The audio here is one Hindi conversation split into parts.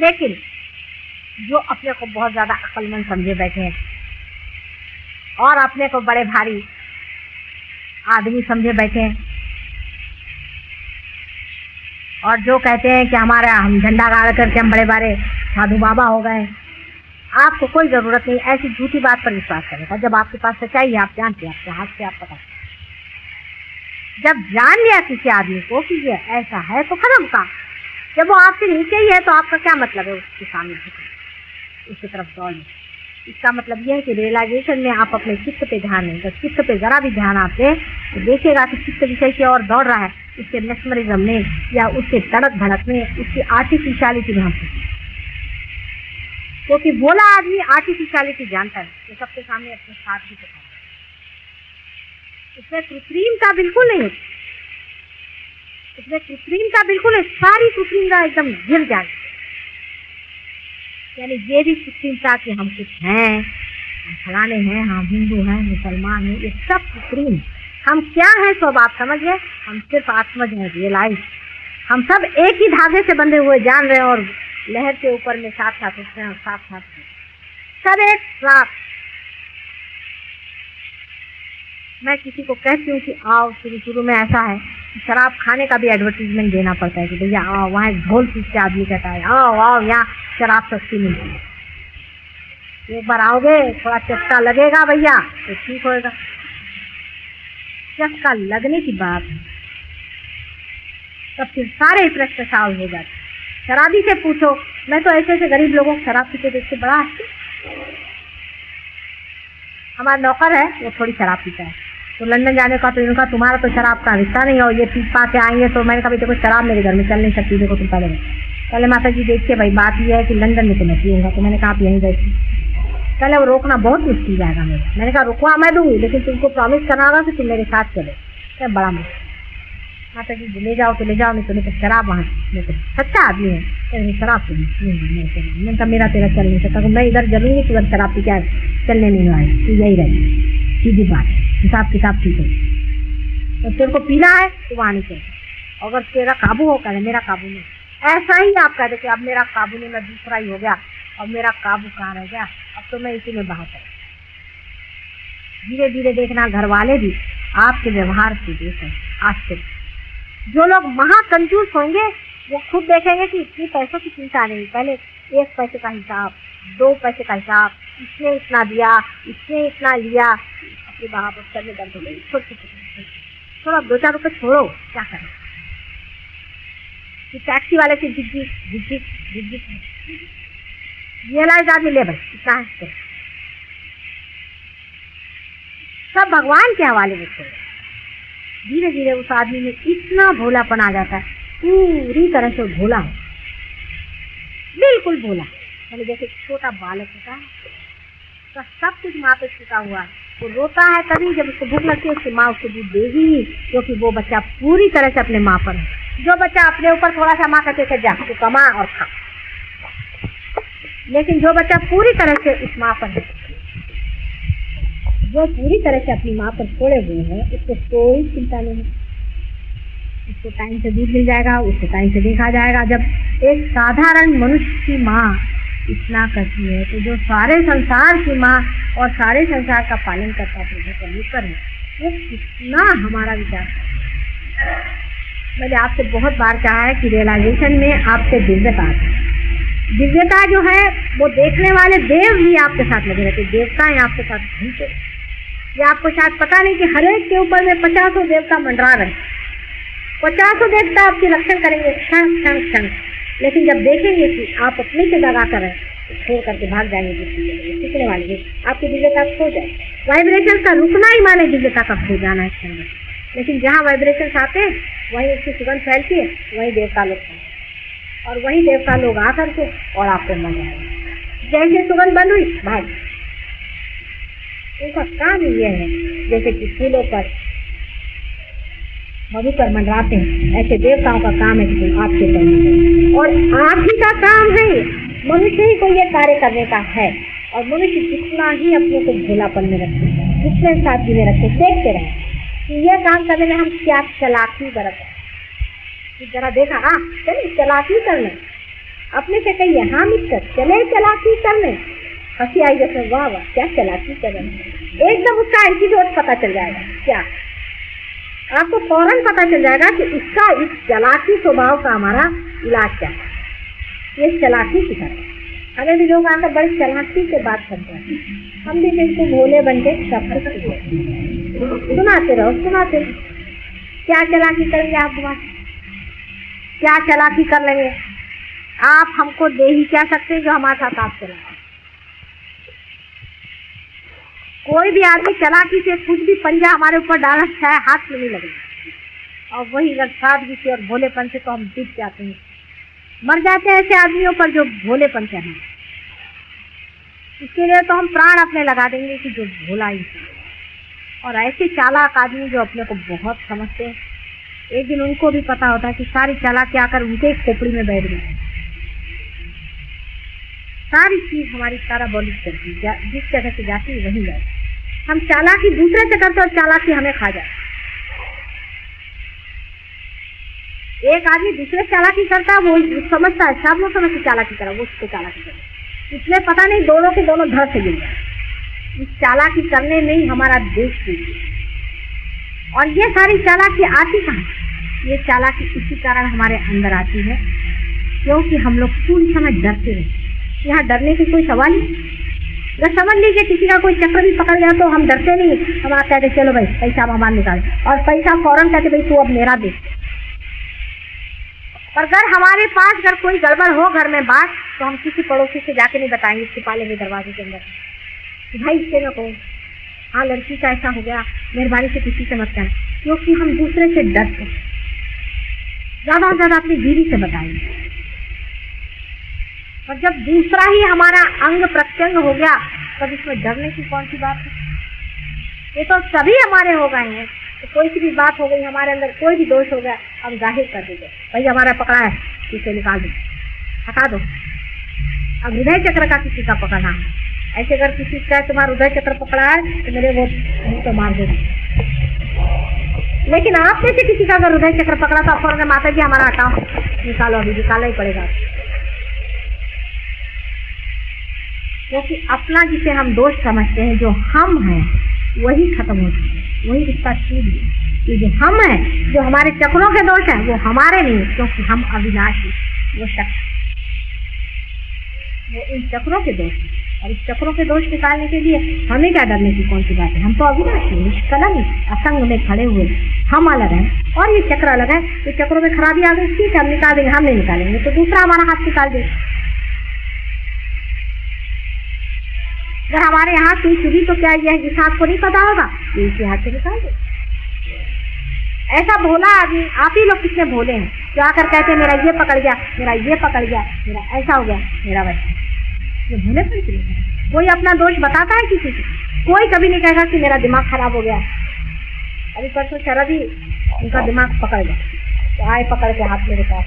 लेकिन जो अपने को बहुत ज्यादा अक्लमंद समझे बैठे हैं और अपने को बड़े भारी आदमी समझे बैठे हैं और जो कहते हैं कि हम झंडा गाड़ करके हम बड़े बड़े साधु बाबा हो गए, आपको कोई जरूरत नहीं ऐसी झूठी बात पर विश्वास करने का। जब आपके पास सच्चाई है, आप जानते हैं, आपके हाथ से आप पता, जब जान लिया किसी आदमी को कि ये ऐसा है तो खत्म का। जब वो आपसे नीचे ही है तो आपका क्या मतलब है उसके सामने झुकने, उसकी तरफ दौड़ने। इसका मतलब यह है कि रियलाइजेशन में आप अपने चित्त पे ध्यान दें। जब चित्त पे जरा भी ध्यान आपसे तो देखिएगा कि चित्त विषय की ओर दौड़ रहा है, उसके मेस्मरिज्म में या उसके तड़क भड़क में, उसकी आर्टिफिशियलिटी में हम, क्योंकि बोला आदमी आर्टिफिशियलिटी जानता है तो सबके सामने अपने साथ भी दिखाता है। इसमें कृत्रिमता बिल्कुल नहीं होती, इसमें कृत्रिमता बिल्कुल नहीं, सारी कृत्रिमता एकदम गिर जाए। यानी ये भी कृत्रिमता कि हम कुछ हैं, हम फलाने हैं, हम हिंदू हैं, मुसलमान हैं, ये सब कृत्रिम। हम क्या हैं सब आप समझ गए, हम सिर्फ आत्मज हैं, रियलाइज। हम सब एक ही धागे से बंधे हुए जान रहे हैं और लहर के ऊपर में साथ साथ उठ रहे हैं और साथ साथ सब एक साथ। मैं किसी को कहती हूँ कि आओ, शुरू में ऐसा है शराब खाने का भी एडवर्टीजमेंट देना पड़ता है कि भैया आओ, वहाँ एक ढोल पीस के आदमी कहता है आओ आओ, यहाँ शराब सस्ती मिलती है, एक बार आओगे थोड़ा चस्का लगेगा भैया तो ठीक होएगा। चस्का लगने की बात है तब फिर सारे प्रश्न सॉल्व हो जाते। शराबी से पूछो, मैं तो ऐसे गरीब लोगों को शराब पीते देखते बड़ा हमारा नौकर है वो थोड़ी शराब पीता है, तो लंदन जाने का तो इनका तुम्हारा तो शराब का रिश्ता नहीं है और ये पी पा के आएंगे। तो मैंने कहा देखो शराब मेरे घर में चल नहीं सकती, देखो तुम पहले माता जी देखिए भाई बात ये है कि लंदन में तो मैं पीऊँगा। तो मैंने कहा आप यहीं बैठिए, पहले वो रोकना बहुत मुश्किल जाएगा मेरा। मैंने कहा रुकवा मैं दूंगी लेकिन तुमको प्रॉमिस करना होगा कि तुम मेरे साथ चलो। क्या बड़ा मुश्किल, माता जी ले जाओ तो ले जाओ, नहीं तो लेकर शराब वहाँ लेकर सच्चा आदमी है शराब तो मैंने कहा मेरा तेरा चल नहीं सकता, तो मैं इधर जलूंगी तो उधर शराब पी क्या चलने नहीं आए, तो यही रहेगी सीधी बात, हिसाब किताब ठीक है। तो तेरे को पीना है तो वहाँ नहीं चलता, अगर तेरा काबू हो कर मेरा काबू नहीं। ऐसा ही आप कहते कि अब मेरा काबू नहीं, मैं दूसरा ही हो गया, अब मेरा काबू कहाँ रह गया, अब तो मैं इसी में बहा कर। धीरे धीरे देखना घर वाले भी आपके व्यवहार से देखें आश्चर्य। जो लोग महाकंजूस होंगे वो खुद देखेंगे कि इतनी पैसों की चिंता नहीं, पहले 1 पैसे का हिसाब, 2 पैसे का हिसाब, इसने इतना दिया, इसने इतना लिया, अपने वहाँ पर चलने दर्द हो गई। थोड़ा 2-4 रुपये छोड़ो, क्या करें कि टैक्सी वाले से झिझिक रियलाइज आदमी ले भाई इतना है, सब भगवान के हवाले में छोड़ो। धीरे धीरे उस आदमी में इतना भोलापन आ जाता है, पूरी तरह से भोला हो, बिल्कुल भोला। मैंने जैसे छोटा बालक होता है तो सब कुछ माँ पे छुटा हुआ है, वो रोता है तभी जब उसको भूख लगती है, उसकी माँ उसको दूध देगी, क्योंकि वो बच्चा पूरी तरह से अपने माँ पर है। जो बच्चा अपने ऊपर थोड़ा सा माँ कहते जा तू कमा और खा, लेकिन जो बच्चा पूरी तरह से उस माँ पर है, जो पूरी तरह से अपनी माँ पर छोड़े हुए हैं, उसको कोई चिंता नहीं, उसको टाइम से दूध मिल जाएगा, उसको टाइम से देखा जाएगा। जब एक साधारण मनुष्य की माँ इतना करती है तो जो सारे संसार की माँ और सारे संसार का पालन करता प्रभु परमेश्वर है, वो कितना हमारा विचार। मैंने आपसे बहुत बार कहा है कि रियलाइजेशन में आपसे दिव्यता है। दिव्यता जो है वो देखने वाले देव भी आपके साथ लगे रहते, देवताएं आपके साथ घूमते। ये आपको शायद पता नहीं कि हर एक के ऊपर में 50 देवता मंडरा रहे, 50 देवता आपकी रक्षण करेंगे क्षण क्षण क्षण, लेकिन जब देखेंगे कि आप अपने से दगा कर रहे तो छोड़ करके भाग जाएंगे, सीखने वाले आपकी दिव्यता खो जाए। वाइब्रेशन का रुकना ही माने दिव्यता का खो जाना है क्षण में। लेकिन जहाँ वाइब्रेशन आते हैं वहीं उसकी सुगंध फैलती है, वहीं देवता लोग और वही देवता लोग आकर के और आपको मर जाएंगे। जैसे सुगंध बंद हुई भाग, उनका काम ये है जैसे कि फूलों पर मधुकर मंडराते हैं, ऐसे देवताओं का काम है कि आपके ऊपर, और आप ही का काम है, मनुष्य ही को ये कार्य करने का है। और मनुष्य जितना ही अपने को भोलापन में रखे, जितने साथी में रखे, देखते रहे कि ये काम करने में हम क्या चालाकी बरतें। जरा देखा चलिए चालाकी कर लें, अपने से कहिए हाँ मित्र चले चालाकी करने। हंसी आई जैसे वाह वाह क्या चालाकी कर रहे हैं। एकदम उसका एंटीडोट पता चल जाएगा। क्या आपको फौरन पता चल जाएगा कि इसका इस चालाकी स्वभाव का हमारा इलाज क्या है। ये चालाकी की तरह हमें भी लोग आकर बड़ी चालाकी से बात करते हैं, हम भी बिल्कुल भोले बन के सफर सुनाते रहो सुनाते रहो। क्या चालाकी करेंगे आप बात, क्या चालाकी कर लेंगे आप। हमको दे ही क्या सकते हैं जो हमारे साथ आप चला। कोई भी आदमी चालाकी से कुछ भी पंजा हमारे ऊपर डालना चाहे हाथ में नहीं लगेगा। और वही अगर सादगी से और भोलेपन से तो हम जीत जाते हैं, मर जाते हैं ऐसे आदमियों पर जो भोलेपन से हैं। इसके लिए तो हम प्राण अपने लगा देंगे कि जो भोला इंसान। और ऐसे चालाक आदमी जो अपने को बहुत समझते हैं, एक दिन उनको भी पता होता है कि सारी चालाकी आकर उनके खोपड़ी में बैठ गई। सारी चीज हमारी सारा बॉलिश करती है, जिस जगह से जाती है वहीं जाती। हम चालाकी दूसरे से करते और चालाकी हमें खा जाती। एक आदमी दूसरे चालाकी करता है, वो समझता है सब लोग समझ के चालाकी करा, वो उसको चालाकी करे। इसलिए पता नहीं दोनों के दोनों धड़ से गिर जाए। इस चालाकी करने में ही हमारा देश टूट। और ये सारी चालाकी आती कहाँ? ये चालाकी इसी कारण हमारे अंदर आती है क्योंकि हम लोग पूरी समय डरते रहते। यहाँ डरने की कोई सवाल ही। अगर समझ लीजिए किसी का कोई चक्र भी पकड़ गया तो हम डरते नहीं, हम आप कहते चलो भाई पैसा अब हमारा निकाल, और पैसा फौरन कहते भाई तू अब मेरा दे। पर अगर हमारे पास अगर कोई गड़बड़ हो घर में बात, तो हम किसी पड़ोसी से जाके नहीं बताएंगे, छिपा लेंगे दरवाजे के अंदर। भाई इससे न कहो, हाँ लड़की का ऐसा हो गया, मेहरबानी से किसी से मत कहना, क्योंकि हम दूसरे से डरते। ज्यादा से ज्यादा अपनी बीवी से बताएंगे। और जब दूसरा ही हमारा अंग प्रत्यंग हो गया तब इसमें डरने की कौन सी बात है। ये तो सभी हमारे हो गए हैं। तो कोई सी भी बात हो गई हमारे अंदर, कोई भी दोष हो गया, हम जाहिर कर देंगे भाई हमारा पकड़ा है, इसे निकाल दो, हटा दो। अब हृदय चक्र का किसी का पकड़ना है, ऐसे अगर किसी का तुम्हारा हृदय चक्र पकड़ा है तो मेरे वो मुंह तो मार दो। लेकिन आप में से किसी का अगर हृदय चक्र पकड़ा तो फौरन माता जी हमारा हटाओ, निकालो, अभी निकालना ही पड़ेगा। क्योंकि अपना जिसे हम दोष समझते हैं, जो हम हैं वही खत्म हो चुका है, वही रिश्ता टूट गया। कि जो हम हैं, जो हमारे चक्रों के दोष हैं, वो हमारे नहीं, क्योंकि हम अविनाशी, वो शक्ति, वो इन चक्रों के दोष हैं। और इस चक्रों के दोष निकालने के लिए हमें क्या डरने की कौन सी बात है। हम तो अविनाशी, निष्कलंक असंग में खड़े हुए, हम अलग हैं और ये चक्र अलग है। तो चक्रों में खराबी आ गई, ठीक है हम निकाल देंगे, हम नहीं निकालेंगे तो दूसरा हमारा हाथ निकाल देगा। अगर हमारे यहाँ सुई चुभी तो क्या यह जिस हाथ को नहीं पता होगा, ये इसी हाथ से निकाल दे। ऐसा भोला आदमी, आप ही लोग कितने भोले हैं जो आकर कहते हैं मेरा ये पकड़ गया, मेरा ये पकड़ गया, मेरा ऐसा हो गया, मेरा वैसा। ये भोले पर चले। कोई अपना दोष बताता है किसी को? कोई कभी नहीं कहेगा कि मेरा दिमाग खराब हो गया। अभी परसों शरद ही उनका दिमाग पकड़ गया, तो आए पकड़ के हाथ मेरे पास,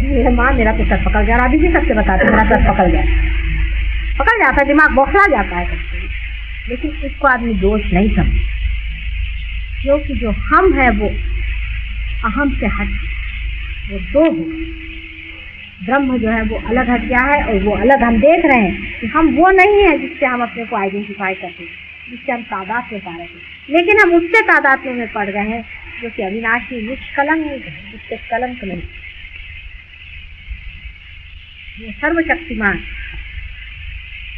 मेरे माँ मेरा तो सर पकड़ गया। अभी भी सबसे बताते मेरा सर पकड़ गया, पकड़ जाता है, दिमाग बौखला जाता है। लेकिन इसको आदमी दोष नहीं समझ, क्योंकि जो हम है वो अहम से हट, वो दो हो। ब्रह्म जो है वो अलग हट गया है और वो अलग हम देख रहे हैं कि हम वो नहीं है जिससे हम अपने को आइडेंटिफाई करते हैं, जिससे हम तादाद में पा रहे थे। लेकिन हम उससे तादाद में पड़ गए हैं जो कि अविनाशी निष्कलंक है, जिससे कलंक नहीं। वो सर्वशक्तिमान,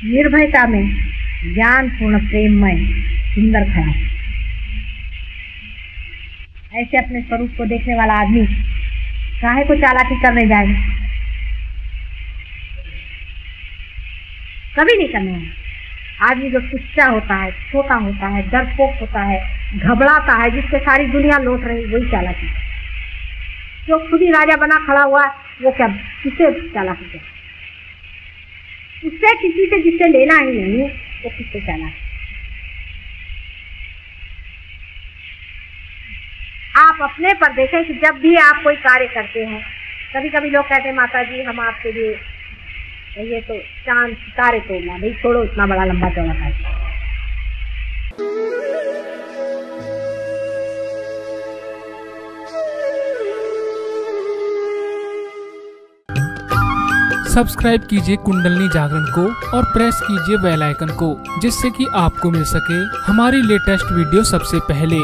निर्भयता में, ज्ञान पूर्ण, प्रेममय, सुंदर खड़ा। ऐसे अपने स्वरूप को देखने वाला आदमी काहे को चालाकी करने जाएगा? कभी नहीं करना है। आदमी जो तुच्चा होता है, छोटा होता है, डरपोक होता है, घबराता है, जिससे सारी दुनिया लौट रही, वही चालाकी। जो खुद ही राजा बना खड़ा हुआ वो क्या, किसे चालाकी करे? उससे किसी से जिससे लेना ही नहीं, वो किससे चालाकी? आप अपने पर देखें कि जब भी आप कोई कार्य करते हैं, कभी कभी लोग कहते हैं माता जी हम आपके लिए ये तो चांद सितारे तोड़ना, भाई छोड़ो इतना बड़ा लंबा चौड़ा कार्य। सब्सक्राइब कीजिए कुंडलनी जागरण को और प्रेस कीजिए बेल आइकन को, जिससे कि आपको मिल सके हमारी लेटेस्ट वीडियो सबसे पहले।